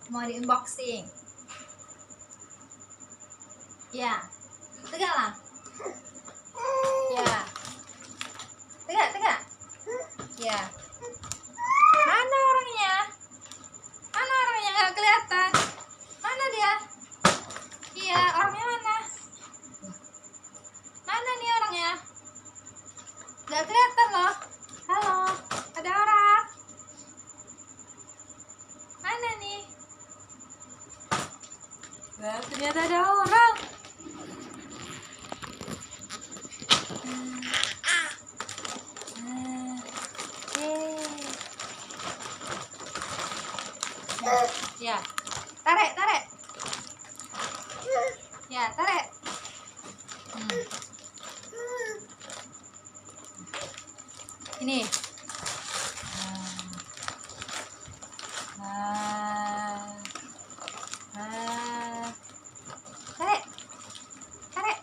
Mau di unboxing. Ya, tegaklah. Ya, tegak. Ya. Mana orangnya? Nggak kelihatan. Mana dia? Iya, orangnya mana? Mana nih orangnya? Nggak kelihatan loh. Halo, ada orang? Mana nih? Wah, ternyata ada orang. Ya, tarik. Ya, tarik. Ini. Tarik.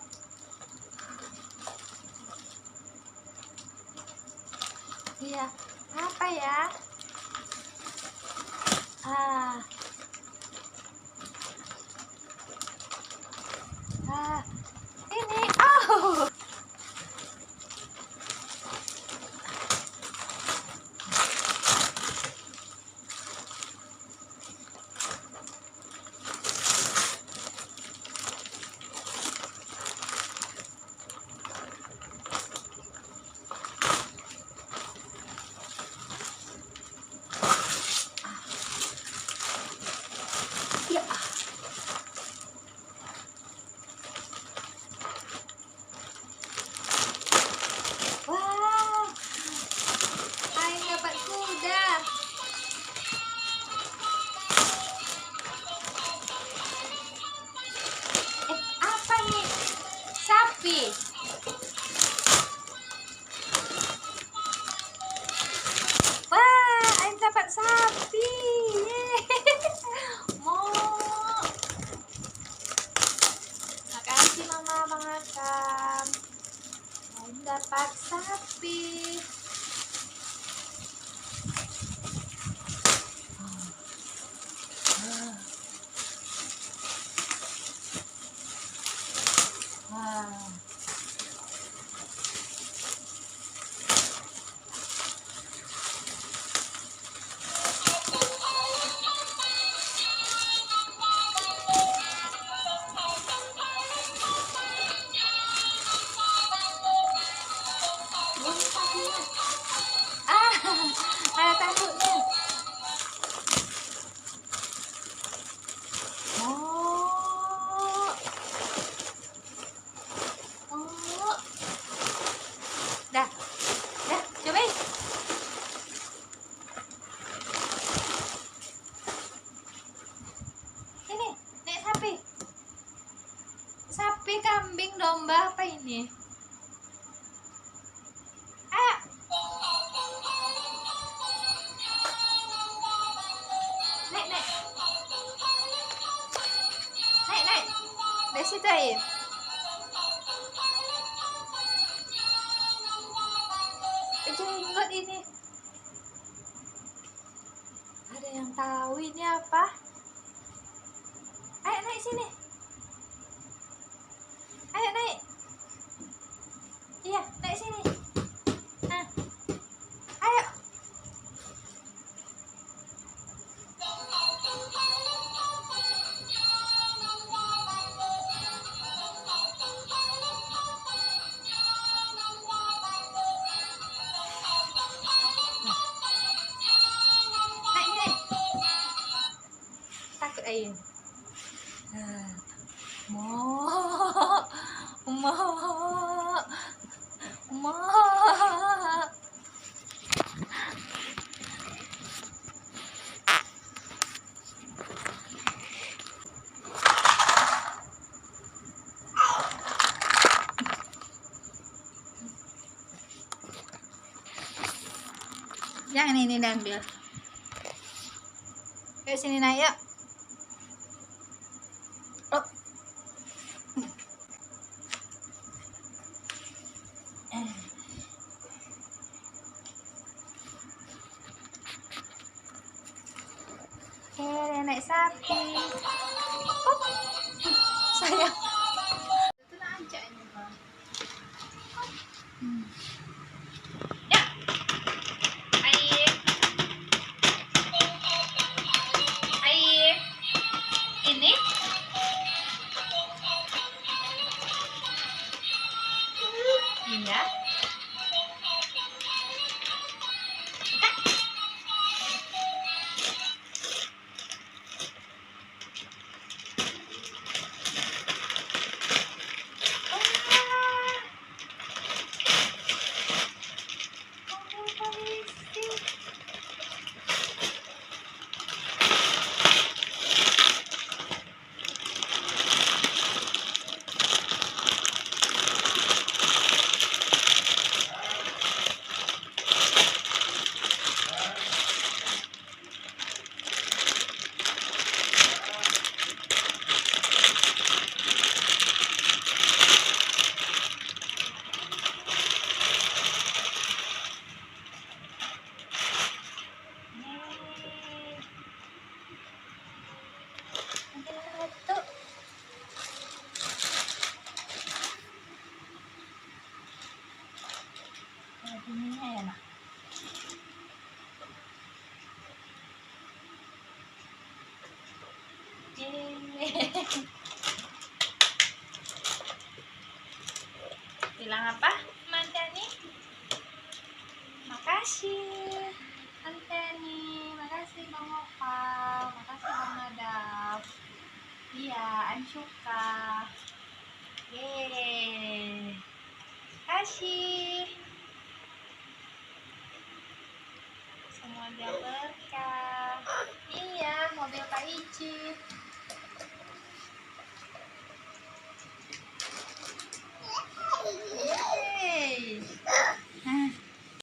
Iya, apa ya? Ini. Oh. Wah, Aing dapat kuda. Apa nih? Sapi. Wah, Aing dapat sapi. Mau. Makasih Mama Bang Akam. Aing dapat sapi. Ada tanduknya. Dah, cobain. Ini, naik sapi. Sapi, kambing, domba, apa ini? Ayo. Naik. Dari situ aja. Jenggot ini. Ada yang tahu ini apa? Ayo naik sini. Ayo naik. Iya, naik sini. Nah. Ayo. Naik. Takut aja. Mau. Jangan ini diambil. Yuk sini naik yuk. Oh. Keren. nenek sapi. Oh, sayang. Itu aja ini, Bang. Ya. Air. Air. Ini. Iya. Ininya ya, Nak. Bilang apa, Manteni? Makasih, Manteni. Makasih, Bang Opal. Makasih, Bang Nadaf. Iya, Ansuka. Yeay. Kasih. Semoga berkah. Iya, mobil Kak Ici.